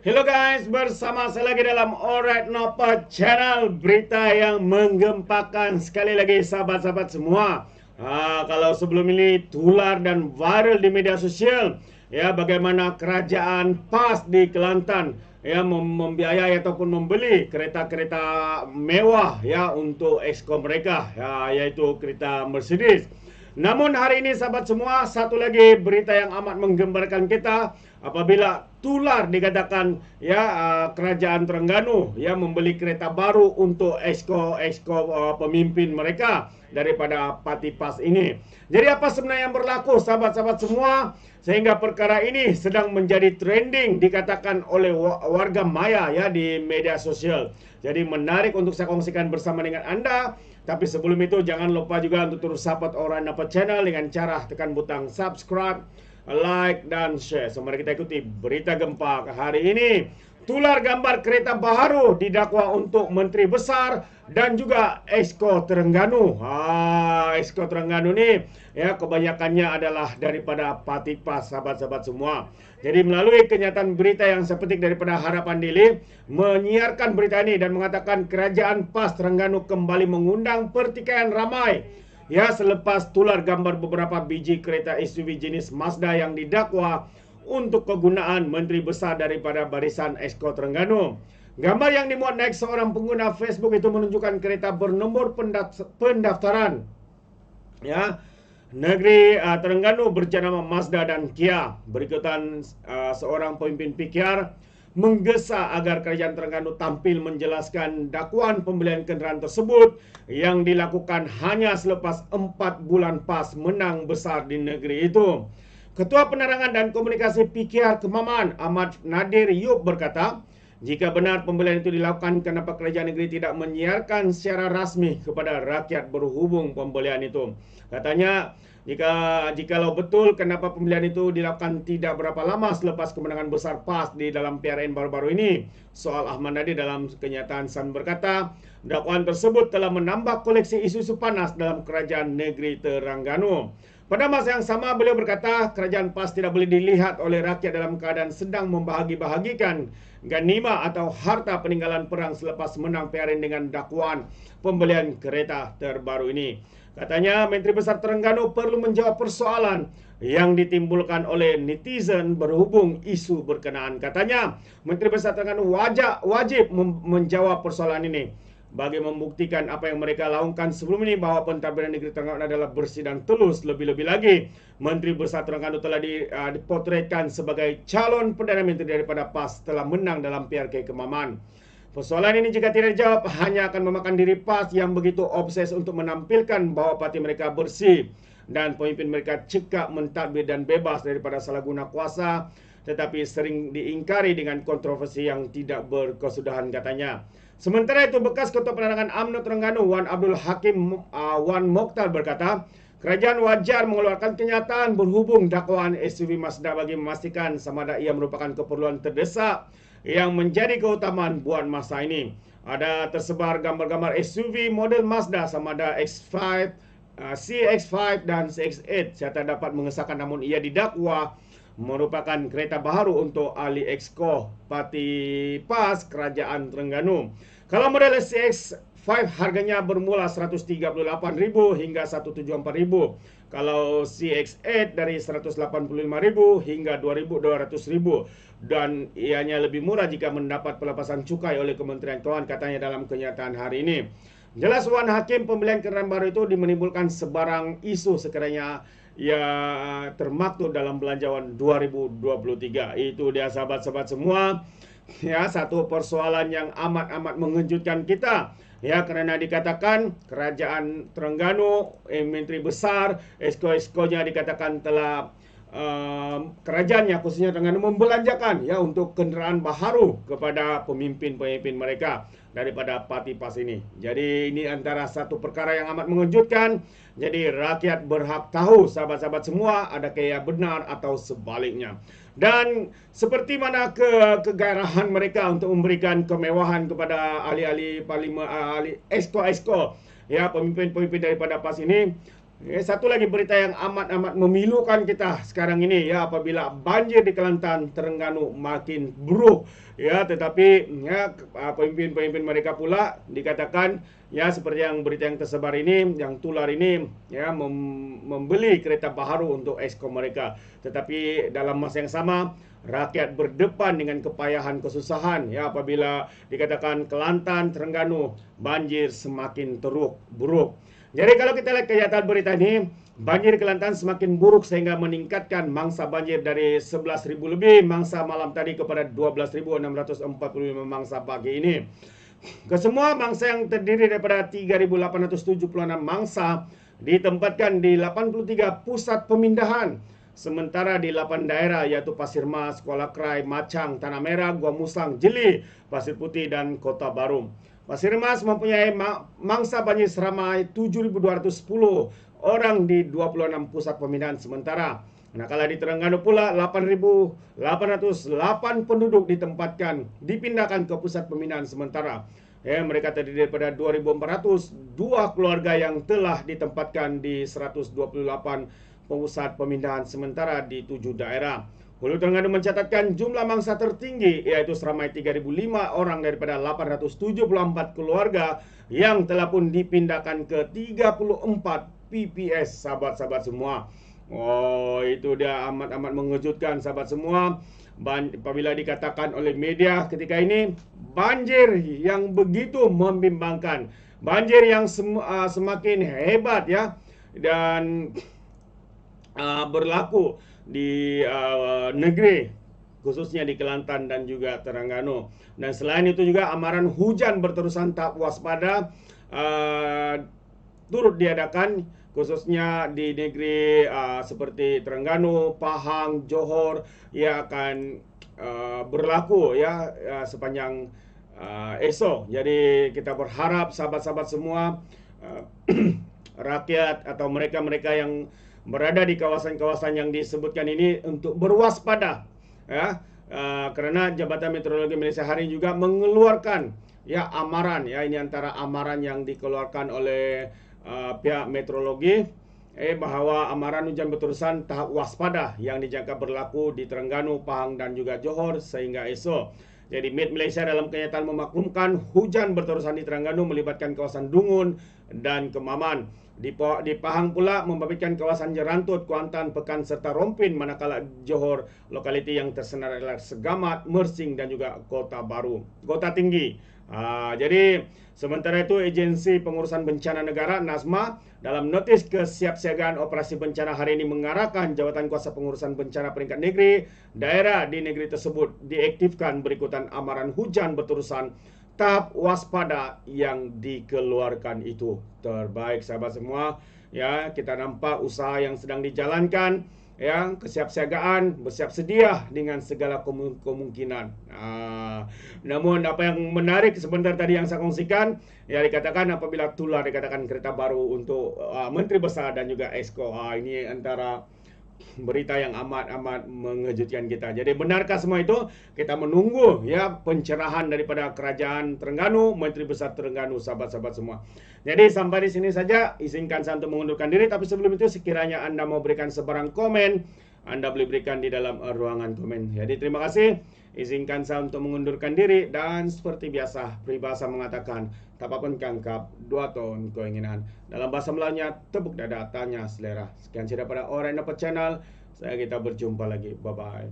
Hello guys, bersama saya lagi dalam Alright Napa Channel, berita yang menggempakan sekali lagi sahabat-sahabat semua. Kalau sebelum ini tular dan viral di media sosial, ya bagaimana kerajaan PAS di Kelantan ya membiayai ataupun membeli kereta-kereta mewah ya untuk exco mereka, ya, yaitu kereta Mercedes. Namun hari ini sahabat semua, satu lagi berita yang amat menggembarkan kita apabila tular dikatakan ya kerajaan Terengganu ya membeli kereta baru untuk exco pemimpin mereka daripada parti PAS ini. Jadi apa sebenarnya yang berlaku sahabat-sahabat semua sehingga perkara ini sedang menjadi trending dikatakan oleh warga maya ya di media sosial. Jadi menarik untuk saya kongsikan bersama dengan Anda. Tapi sebelum itu jangan lupa juga untuk terus support Alright Napa Channel dengan cara tekan butang subscribe, like dan share. So mari kita ikuti berita gempa hari ini. Tular gambar kereta baharu didakwa untuk Menteri Besar dan juga Exco Terengganu. Exco Terengganu ni ya kebanyakannya adalah daripada parti PAS, sahabat-sahabat semua. Jadi melalui kenyataan berita yang saya petik daripada Harapan Daily menyiarkan berita ini dan mengatakan kerajaan PAS Terengganu kembali mengundang pertikaian ramai ya selepas tular gambar beberapa biji kereta SUV jenis Mazda yang didakwa untuk kegunaan Menteri Besar daripada barisan Exco Terengganu. Gambar yang dimuat naik seorang pengguna Facebook itu menunjukkan kereta bernomor pendaftaran ya negeri Terengganu berjenama Mazda dan Kia. Berikutan seorang pemimpin PKR menggesa agar kerajaan Terengganu tampil menjelaskan dakwaan pembelian kenderaan tersebut yang dilakukan hanya selepas 4 bulan PAS menang besar di negeri itu. Ketua Penerangan dan Komunikasi PKR Kemaman Ahmad Nadir Yub berkata, jika benar pembelian itu dilakukan, kenapa kerajaan negeri tidak menyiarkan secara rasmi kepada rakyat berhubung pembelian itu? Katanya, jikalau betul kenapa pembelian itu dilakukan tidak berapa lama selepas kemenangan besar PAS di dalam PRN baru-baru ini. Soal Ahmad Nadir dalam kenyataan San berkata, dakwaan tersebut telah menambah koleksi isu-isu panas dalam kerajaan negeri Terengganu. Pada masa yang sama beliau berkata kerajaan PAS tidak boleh dilihat oleh rakyat dalam keadaan sedang membahagi-bahagikan ganima atau harta peninggalan perang selepas menang PRN dengan dakwaan pembelian kereta terbaru ini. Katanya Menteri Besar Terengganu perlu menjawab persoalan yang ditimbulkan oleh netizen berhubung isu berkenaan. Katanya Menteri Besar Terengganu wajib menjawab persoalan ini bagi membuktikan apa yang mereka lakukan sebelum ini bahwa pentadbiran negeri Terengganu adalah bersih dan tulus. Lebih-lebih lagi, Menteri Besar Terengganu telah dipotretkan sebagai calon Perdana Menteri daripada PAS telah menang dalam PRK Kemaman. Persoalan ini jika tidak dijawab hanya akan memakan diri PAS yang begitu obses untuk menampilkan bahwa parti mereka bersih dan pemimpin mereka cekap, mentadbir dan bebas daripada salah guna kuasa, tetapi sering diingkari dengan kontroversi yang tidak berkesudahan katanya. Sementara itu, bekas Ketua Penerangan UMNO Terengganu Wan Abdul Hakim Wan Mokhtar berkata, kerajaan wajar mengeluarkan kenyataan berhubung dakwaan SUV Mazda bagi memastikan sama ada ia merupakan keperluan terdesak yang menjadi keutamaan buat masa ini. Ada tersebar gambar-gambar SUV model Mazda sama ada X5, CX5 dan CX8 serta dapat mengesahkan namun ia didakwa merupakan kereta baharu untuk ahli exco parti PAS kerajaan Terengganu. Kalau model CX5 harganya bermula 138,000 hingga 174,000. Kalau CX8 dari 185,000 hingga 2,200,000 dan ianya lebih murah jika mendapat pelepasan cukai oleh Kementerian Keuangan katanya dalam kenyataan hari ini. Jelas Wan Hakim pembelian kendaraan baru itu menimbulkan sebarang isu sekiranya ia termaktub dalam belanjawan 2023. Itu dia sahabat-sahabat semua. Ya, satu persoalan yang amat-amat mengejutkan kita. Ya, kerana dikatakan kerajaan Terengganu, Menteri Besar, exco-exconya dikatakan telah kerajaannya khususnya Terengganu membelanjakan ya untuk kenderaan baharu kepada pemimpin-pemimpin mereka daripada parti PAS ini. Jadi ini antara satu perkara yang amat mengejutkan. Jadi rakyat berhak tahu sahabat-sahabat semua adakah ia benar atau sebaliknya. Dan seperti mana kegairahan mereka untuk memberikan kemewahan kepada ahli-ahli parlimen, ahli exco-exco ya pemimpin-pemimpin daripada PAS ini. Satu lagi berita yang amat-amat memilukan kita sekarang ini, ya, apabila banjir di Kelantan, Terengganu makin buruk, ya, tetapi ya pemimpin-pemimpin mereka pula dikatakan, ya, seperti yang berita yang tersebar ini, yang tular ini, ya, membeli kereta baharu untuk exco mereka, tetapi dalam masa yang sama rakyat berdepan dengan kepayahan, kesusahan, ya, apabila dikatakan Kelantan, Terengganu banjir semakin teruk buruk. Jadi kalau kita lihat kenyataan berita ini, banjir Kelantan semakin buruk sehingga meningkatkan mangsa banjir dari 11.000 lebih mangsa malam tadi kepada 12.645 mangsa pagi ini. Kesemua mangsa yang terdiri daripada 3.876 mangsa ditempatkan di 83 pusat pemindahan. Sementara di 8 daerah yaitu Pasir Mas, Kuala Krai, Macang, Tanah Merah, Gua Musang, Jeli, Pasir Putih dan Kota Baru. Pasir Mas mempunyai mangsa banjir seramai 7.210 orang di 26 pusat pemindahan sementara. Manakala di Terengganu pula 8.808 penduduk dipindahkan ke pusat pemindahan sementara. Mereka terdiri daripada 2.402 keluarga yang telah ditempatkan di 128 pusat pemindahan sementara di 7 daerah. Hulu Terengganu mencatatkan jumlah mangsa tertinggi, yaitu seramai 3.005 orang daripada 874 keluarga yang telah pun dipindahkan ke 34 PPS, sahabat-sahabat semua. Oh, itu dia amat-amat mengejutkan, sahabat semua. Apabila dikatakan oleh media ketika ini, banjir yang begitu membimbangkan, banjir yang semakin hebat, ya, dan berlaku di negeri, khususnya di Kelantan dan juga Terengganu. Dan selain itu juga amaran hujan berterusan tak waspada turut diadakan, khususnya di negeri seperti Terengganu, Pahang, Johor, ia akan berlaku, ya, sepanjang esok. Jadi kita berharap sahabat-sahabat semua, rakyat atau mereka-mereka yang berada di kawasan-kawasan yang disebutkan ini untuk berwaspada, ya, karena Jabatan Meteorologi Malaysia hari ini juga mengeluarkan, ya, amaran, ya, ini antara amaran yang dikeluarkan oleh pihak meteorologi, bahawa amaran hujan berterusan tahap waspada yang dijangka berlaku di Terengganu, Pahang dan juga Johor sehingga esok. Jadi Met Malaysia dalam kenyataan memaklumkan hujan berterusan di Terengganu melibatkan kawasan Dungun dan Kemaman. Di Pahang pula membabitkan kawasan Jerantut, Kuantan, Pekan serta Rompin, manakala Johor lokaliti yang tersenar adalah Segamat, Mersing dan juga Kota Baru, Kota Tinggi. Jadi sementara itu Agensi Pengurusan Bencana Negara (NASMA) dalam notis kesiapsiagaan operasi bencana hari ini mengarahkan Jawatan Kuasa Pengurusan Bencana peringkat negeri, daerah di negeri tersebut diaktifkan berikutan amaran hujan berterusan tahap waspada yang dikeluarkan itu. Terbaik sahabat semua, ya, kita nampak usaha yang sedang dijalankan, ya, kesiapsiagaan, bersiap sedia dengan segala kemungkinan. Namun apa yang menarik sebentar tadi yang saya kongsikan, ya, dikatakan apabila tular dikatakan kereta baru untuk Menteri Besar dan juga exco. Ini antara berita yang amat-amat mengejutkan kita. Jadi benarkah semua itu? Kita menunggu, ya, pencerahan daripada Kerajaan Terengganu, Menteri Besar Terengganu, sahabat-sahabat semua. Jadi sampai di sini saja, izinkan saya untuk mengundurkan diri. Tapi sebelum itu, sekiranya Anda mau berikan sebarang komen, Anda boleh berikan di dalam ruangan komen. Jadi terima kasih. Izinkan saya untuk mengundurkan diri. Dan seperti biasa, peribahasa mengatakan, tak apa pun kangkap, 2 ton keinginan. Dalam bahasa Melayunya, tepuk dada, tanya selera. Sekian saja daripada Alright Nampak Channel. Kita berjumpa lagi. Bye-bye.